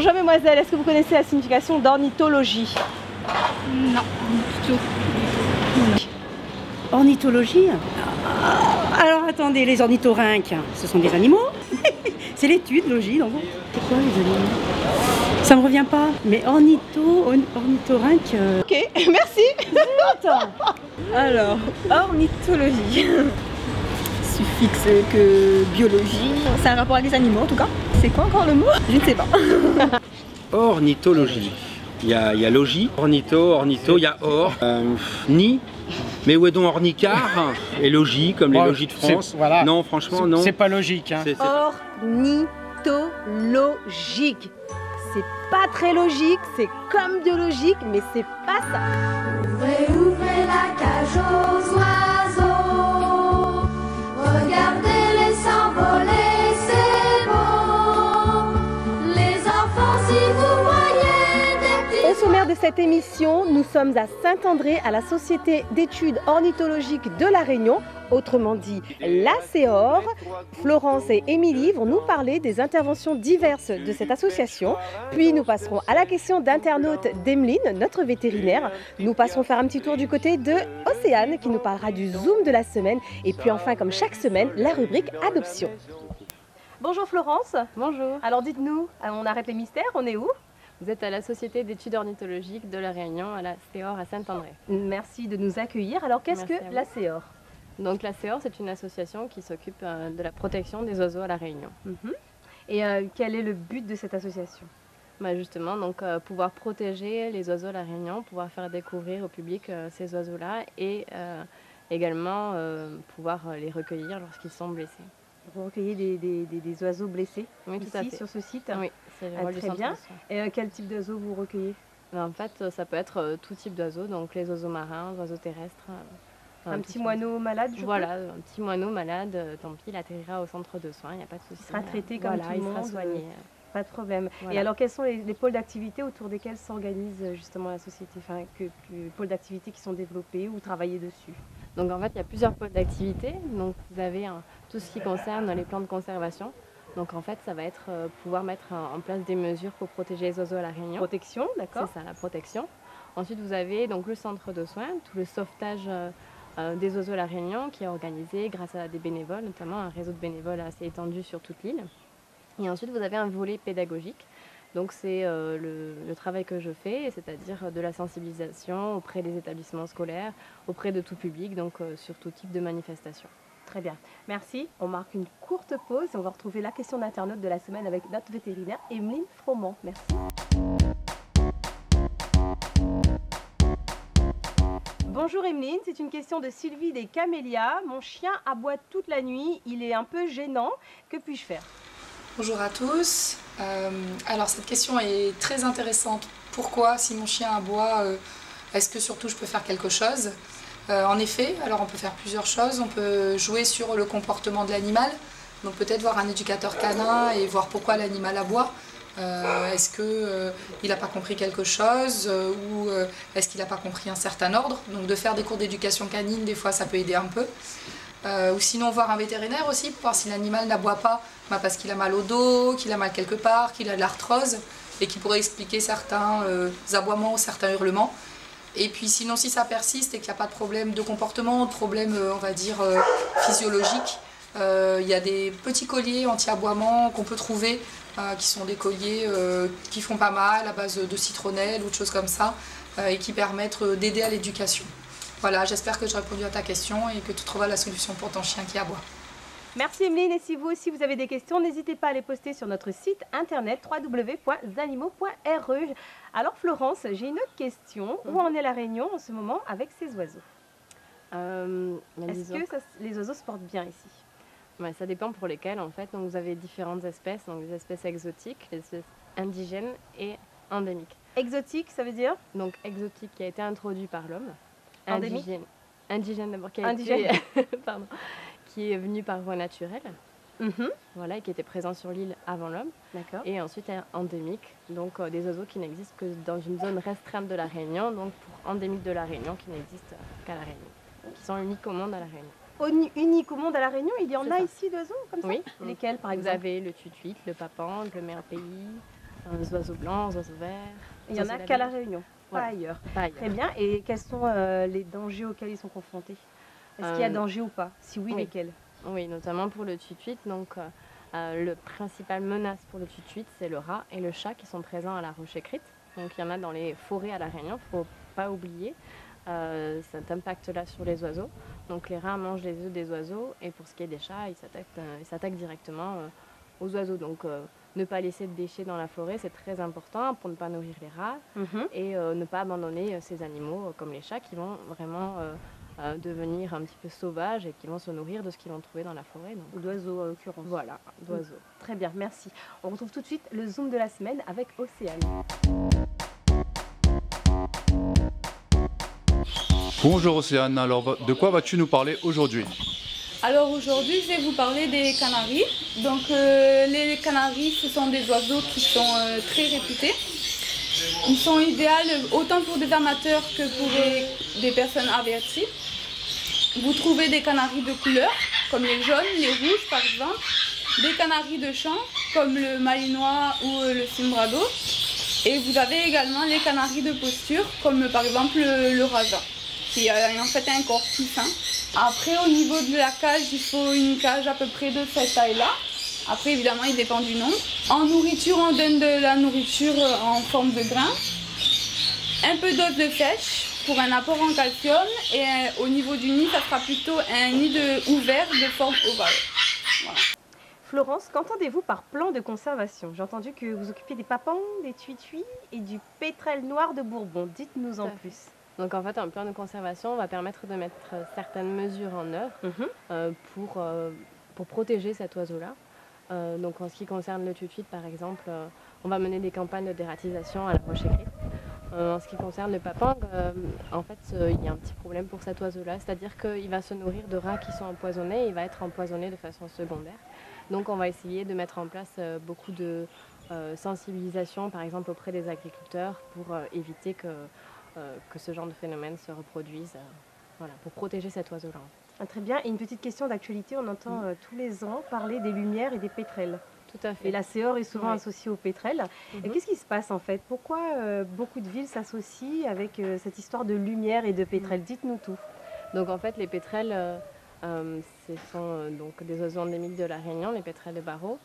Bonjour mesdemoiselles, est-ce que vous connaissez la signification d'ornithologie? Non, du tout. Ornithologie? Alors attendez, les ornithorynques, ce sont des animaux? C'est l'étude, logie, donc. C'est quoi les animaux? Ça me revient pas. Mais ornithorynque. Ok, merci. Alors, ornithologie. Suffixe que biologie. C'est un rapport avec les animaux en tout cas. C'est quoi encore le mot? Je ne sais pas. Ornithologie. Il y a logis, ornitho, il y a or, ni. Mais où est donc ornicar et logis, comme les logis de France? Voilà. Non, franchement, non. C'est pas logique. Hein. Ornithologique. C'est pas très logique, c'est comme biologique, mais c'est pas ça. Ouvrez la cage aux oiseaux. Regardez les s'envoler, c'est beau. Les enfants, si vous voyez des petits... Au sommaire de cette émission, nous sommes à Saint-André, à la Société d'études ornithologiques de La Réunion, autrement dit l'ACEOR. Florence et Émilie vont nous parler des interventions diverses de cette association. Puis nous passerons à la question d'internaute d'Emeline, notre vétérinaire. Nous passerons faire un petit tour du côté de Océane qui nous parlera du Zoom de la semaine. Et puis enfin, comme chaque semaine, la rubrique adoption. Bonjour Florence. Bonjour. Alors dites-nous, on arrête les mystères, on est où? Vous êtes à la Société d'études ornithologiques de La Réunion, à la CEOR à Saint-André. Merci de nous accueillir. Alors qu'est-ce que la CEOR? Donc la CEOR, c'est une association qui s'occupe de la protection des oiseaux à La Réunion. Et quel est le but de cette association? Justement, donc pouvoir protéger les oiseaux à La Réunion, pouvoir faire découvrir au public ces oiseaux-là et également pouvoir les recueillir lorsqu'ils sont blessés. Vous recueillez des oiseaux blessés ici sur ce site? Oui, c'est le rôle du très centre bien. de soins. Et quel type d'oiseaux vous recueillez? En fait, ça peut être tout type d'oiseaux, donc les oiseaux marins, les oiseaux terrestres. Un petit moineau malade, je Voilà, un petit moineau malade, tant pis, il atterrira au centre de soins, il n'y a pas de souci. Il sera traité comme tout le monde. Il sera soigné. Pas de problème. Voilà. Et alors, quels sont les pôles d'activité autour desquels s'organise justement la société? Enfin, les pôles d'activité qui sont développés ou travaillés dessus? Donc en fait, il y a plusieurs pôles d'activité. Donc vous avez tout ce qui concerne les plans de conservation. Donc en fait, ça va être pouvoir mettre en place des mesures pour protéger les oiseaux à La Réunion. Protection, d'accord. C'est ça, la protection. Ensuite, vous avez donc le centre de soins, tout le sauvetage des oiseaux à La Réunion qui est organisé grâce à des bénévoles, notamment un réseau de bénévoles assez étendu sur toute l'île. Et ensuite, vous avez un volet pédagogique. Donc c'est le travail que je fais, c'est-à-dire de la sensibilisation auprès des établissements scolaires, auprès de tout public, donc sur tout type de manifestation. Très bien, merci. On marque une courte pause et on va retrouver la question d'internaute de la semaine avec notre vétérinaire Emeline Froment. Merci. Bonjour Emeline, c'est une question de Sylvie des Camélias. Mon chien aboie toute la nuit, il est un peu gênant. Que puis-je faire? Bonjour à tous. Alors cette question est très intéressante. Pourquoi, si mon chien aboie, est-ce que surtout je peux faire quelque chose? En effet, alors on peut faire plusieurs choses. On peut jouer sur le comportement de l'animal. Donc peut-être voir un éducateur canin et voir pourquoi l'animal aboie. Est-ce qu'il n'a pas compris quelque chose ou est-ce qu'il n'a pas compris un certain ordre? Donc de faire des cours d'éducation canine, des fois ça peut aider un peu. Ou sinon voir un vétérinaire aussi pour voir si l'animal n'aboie pas parce qu'il a mal au dos, qu'il a mal quelque part, qu'il a de l'arthrose et qui pourrait expliquer certains aboiements ou certains hurlements. Et puis sinon si ça persiste et qu'il n'y a pas de problème de comportement, de problème on va dire physiologique, il y a des petits colliers anti-aboiement qu'on peut trouver qui sont des colliers qui font pas mal à base de citronnelle ou de choses comme ça et qui permettent d'aider à l'éducation. Voilà, j'espère que j'ai répondu à ta question et que tu trouveras la solution pour ton chien qui aboie. Merci Emeline, et si vous aussi vous avez des questions, n'hésitez pas à les poster sur notre site internet www.zanimaux.re. Alors Florence, j'ai une autre question. Où en est La Réunion en ce moment avec ces oiseaux? Est-ce que les oiseaux se portent bien ici? Ça dépend pour lesquels en fait. Donc vous avez différentes espèces, donc des espèces exotiques, des espèces indigènes et endémiques. Exotique, ça veut dire? Donc exotique qui a été introduit par l'homme. Endémique? Indigène d'abord, qui est venu par voie naturelle, voilà, et qui était présent sur l'île avant l'homme. D'accord. Et ensuite endémique, donc des oiseaux qui n'existent que dans une zone restreinte de La Réunion, donc pour endémique de La Réunion qui n'existent qu'à La Réunion, qui sont uniques au monde à La Réunion. Unique au monde à La Réunion, il y en a ici d'oiseaux comme ça? Oui. Lesquels par exemple? Vous avez le tutuite, le papandre, le merpéi, Les oiseaux blancs, les oiseaux verts. Il n'y en a qu'à La Réunion, Voilà. pas ailleurs. Pas ailleurs. Très bien. Et quels sont les dangers auxquels ils sont confrontés? Est-ce qu'il y a danger ou pas? Si oui, oui. lesquels? Oui, notamment pour le tutuit. Donc, le principal menace pour le tutuit, c'est le rat et le chat qui sont présents à la Roche Écrite. Donc, il y en a dans les forêts à La Réunion, il ne faut pas oublier cet impact-là sur les oiseaux. Donc, les rats mangent les œufs des oiseaux et pour ce qui est des chats, ils s'attaquent directement aux oiseaux. Donc, ne pas laisser de déchets dans la forêt, c'est très important pour ne pas nourrir les rats et ne pas abandonner ces animaux comme les chats qui vont vraiment devenir un petit peu sauvages et qui vont se nourrir de ce qu'ils vont trouver dans la forêt. Ou d'oiseaux en l'occurrence. Voilà, d'oiseaux. Très bien, merci. On retrouve tout de suite le Zoom de la semaine avec Océane. Bonjour Océane, alors de quoi vas-tu nous parler aujourd'hui? Alors aujourd'hui, je vais vous parler des canaris. Donc les canaris, ce sont des oiseaux qui sont très réputés. Ils sont idéaux autant pour des amateurs que pour des personnes averties. Vous trouvez des canaris de couleur, comme les jaunes, les rouges par exemple. Des canaris de chant, comme le malinois ou le cimbrado. Et vous avez également les canaris de posture, comme par exemple le rasa, qui a en fait un corps plus fin. Après, au niveau de la cage, il faut une cage à peu près de cette taille-là. Après, évidemment, il dépend du nombre. En nourriture, on donne de la nourriture en forme de grain. Un peu d'os de sèche pour un apport en calcium. Et au niveau du nid, ça sera plutôt un nid ouvert de forme ovale. Voilà. Florence, qu'entendez-vous par plan de conservation? J'ai entendu que vous occupiez des papons, des tuituis et du pétrel noir de Bourbon. Dites-nous en plus. Donc en fait, un plan de conservation va permettre de mettre certaines mesures en œuvre pour protéger cet oiseau-là. Donc en ce qui concerne le tutuit, par exemple, on va mener des campagnes de dératisation à la Roche Écrite. En ce qui concerne le papang, en fait, il y a un petit problème pour cet oiseau-là, c'est-à-dire qu'il va se nourrir de rats qui sont empoisonnés et il va être empoisonné de façon secondaire. Donc on va essayer de mettre en place beaucoup de sensibilisation, par exemple auprès des agriculteurs, pour éviter que ce genre de phénomène se reproduise, voilà, pour protéger cet oiseau-là. Ah, très bien. Et une petite question d'actualité, on entend tous les ans parler des lumières et des pétrels. Tout à fait. Et la Céore est souvent associée aux pétrels. Et qu'est-ce qui se passe en fait? Pourquoi beaucoup de villes s'associent avec cette histoire de lumière et de pétrels? Dites-nous tout. Donc en fait, les pétrels, ce sont donc des oiseaux endémiques de la Réunion, les pétrels de Barreau.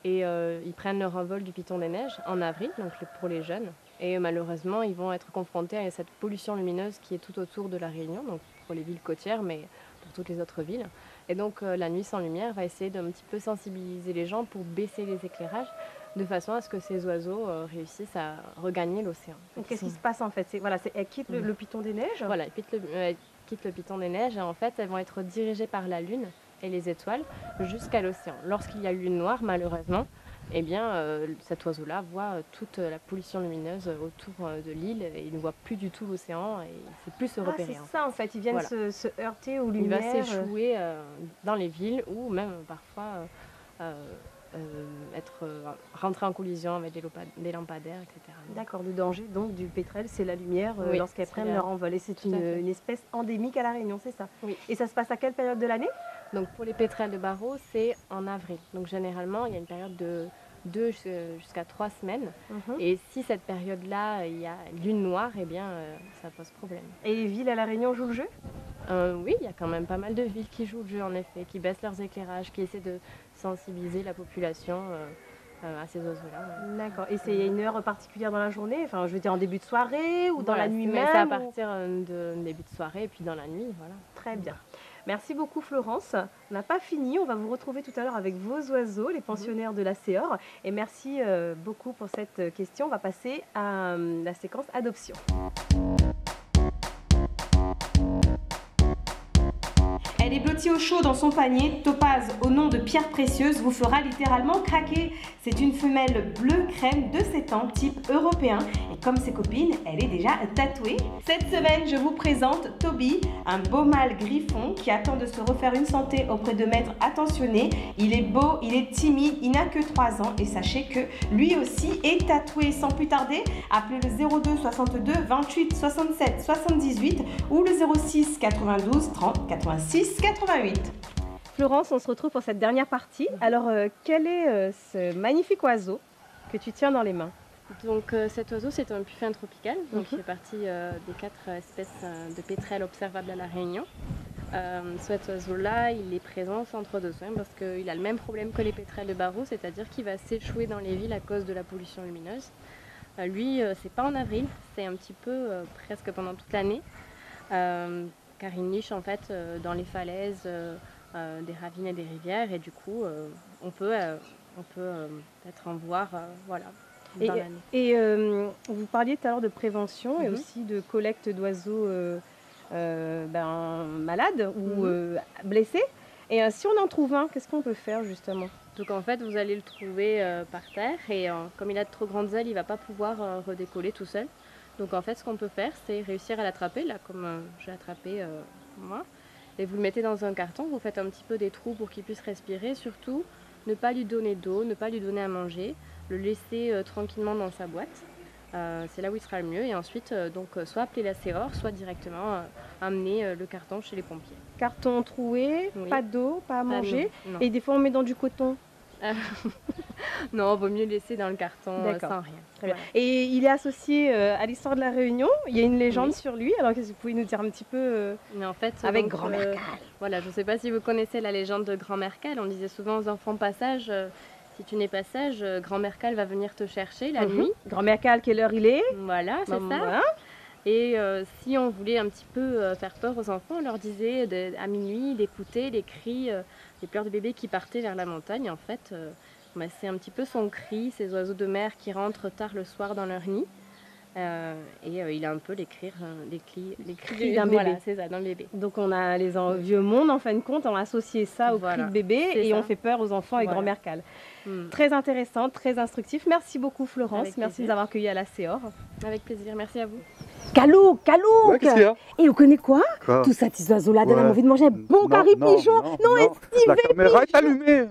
Et ils prennent leur envol du Piton des Neiges en avril, donc pour les jeunes. Et malheureusement, ils vont être confrontés à cette pollution lumineuse qui est tout autour de la Réunion, donc pour les villes côtières, mais pour toutes les autres villes. Et donc la nuit sans lumière va essayer d'un petit peu sensibiliser les gens pour baisser les éclairages, de façon à ce que ces oiseaux réussissent à regagner l'océan. Qu'est-ce qui se passe en fait? Elles quittent le Piton des Neiges? Voilà, elles quittent le Piton des Neiges et en fait, elles vont être dirigées par la Lune et les étoiles jusqu'à l'océan. Lorsqu'il y a lune noire, malheureusement, eh bien, cet oiseau-là voit toute la pollution lumineuse autour de l'île et il ne voit plus du tout l'océan et il ne sait plus se repérer. C'est ça en fait, ils viennent se heurter aux lumières. Il va s'échouer dans les villes ou même parfois rentrer en collision avec des lampadaires, etc. D'accord, le danger donc du pétrel, c'est la lumière lorsqu'elles prennent leur envol. Et c'est une espèce endémique à La Réunion, c'est ça? Oui. Et ça se passe à quelle période de l'année? Donc pour les pétrels de Barreau, c'est en avril. Donc généralement, il y a une période de 2 jusqu'à 3 semaines. Et si cette période-là, il y a lune noire, eh bien, ça pose problème. Et les villes à La Réunion jouent le jeu? Oui, il y a quand même pas mal de villes qui jouent le jeu, en effet, qui baissent leurs éclairages, qui essaient de sensibiliser la population à ces oiseaux-là. D'accord. Et c'est une heure particulière dans la journée? Enfin, je veux dire en début de soirée ou dans la nuit même? C'est à partir de début de soirée et puis dans la nuit, voilà. Très bien. Merci beaucoup Florence. On n'a pas fini, on va vous retrouver tout à l'heure avec vos oiseaux, les pensionnaires de la Céore. Et merci beaucoup pour cette question. On va passer à la séquence adoption. Elle est blottie au chaud dans son panier. Topaz, au nom de pierre précieuse, vous fera littéralement craquer. C'est une femelle bleu crème de 7 ans, type européen. Et comme ses copines, elle est déjà tatouée. Cette semaine, je vous présente Toby, un beau mâle griffon qui attend de se refaire une santé auprès de maîtres attentionnés. Il est beau, il est timide, il n'a que 3 ans. Et sachez que lui aussi est tatoué. Sans plus tarder, appelez le 02 62 28 67 78 ou le 06 92 30 86 88. Florence, on se retrouve pour cette dernière partie. Alors, quel est ce magnifique oiseau que tu tiens dans les mains? Donc cet oiseau, c'est un puffin tropical, donc il fait partie des 4 espèces de pétrels observables à La Réunion. Cet oiseau-là, il est présent au centre de soins parce qu'il a le même problème que les pétrels de Barreau, c'est-à-dire qu'il va s'échouer dans les villes à cause de la pollution lumineuse. Lui, c'est pas en avril, c'est un petit peu presque pendant toute l'année, car il niche en fait dans les falaises des ravines et des rivières, et du coup, on peut peut-être en voir, voilà. Et vous parliez tout à l'heure de prévention et aussi de collecte d'oiseaux malades ou blessés. Et si on en trouve un, qu'est-ce qu'on peut faire justement? Donc en fait, vous allez le trouver par terre et comme il a de trop grandes ailes, il ne va pas pouvoir redécoller tout seul. Donc en fait, ce qu'on peut faire, c'est réussir à l'attraper, là comme j'ai attrapé moi. Et vous le mettez dans un carton, vous faites un petit peu des trous pour qu'il puisse respirer. Surtout, ne pas lui donner d'eau, ne pas lui donner à manger, le laisser tranquillement dans sa boîte. C'est là où il sera le mieux. Et ensuite, soit appeler la CEOR, soit directement amener le carton chez les pompiers. Carton troué, pas d'eau, pas à manger. Et des fois, on met dans du coton. Non, il vaut mieux laisser dans le carton sans rien. Voilà. Et il est associé à l'histoire de la Réunion. Il y a une légende sur lui. Alors, qu'est-ce que vous pouvez nous dire un petit peu Mais en fait, avec Grand-Mère Cale? Voilà, je ne sais pas si vous connaissez la légende de Grand-Mère Cale. On disait souvent aux enfants passage. Si tu n'es pas sage, Grand-Mère Cale va venir te chercher la nuit. Grand-Mère Cale, quelle heure il est? Voilà, c'est ça. Voilà. Et si on voulait un petit peu faire peur aux enfants, on leur disait à minuit d'écouter les cris, les pleurs de bébé qui partaient vers la montagne. En fait, c'est un petit peu son cri, ces oiseaux de mer qui rentrent tard le soir dans leur nid. Il a un peu les cris d'un bébé. Voilà, c'est ça, d'un bébé. Donc on a les vieux mondes, en fin de compte, on a associé ça au cri de bébé et on fait peur aux enfants avec Grand-Mère Cale. Très intéressant, très instructif. Merci beaucoup Florence, merci de nous avoir accueillis à la CEOR. Avec plaisir, merci à vous. Calouk, et vous connaissez quoi? Tout ça, ces oiseaux-là donnent envie de manger un bon carré pigeon. Non, la caméra est allumée.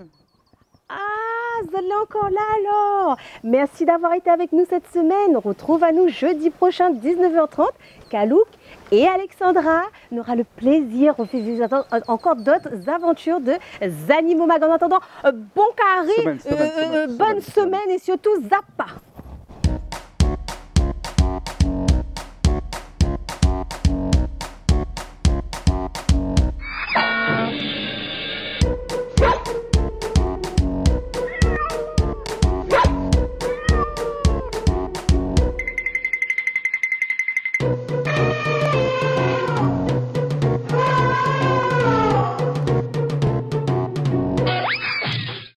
Ah, vous allez encore là alors. Merci d'avoir été avec nous cette semaine. Retrouve à nous jeudi prochain 19h30. Calouk et Alexandra aura le plaisir de vivre encore d'autres aventures de Animaux Mag. En attendant, bon carré, bonne semaine et surtout zappa.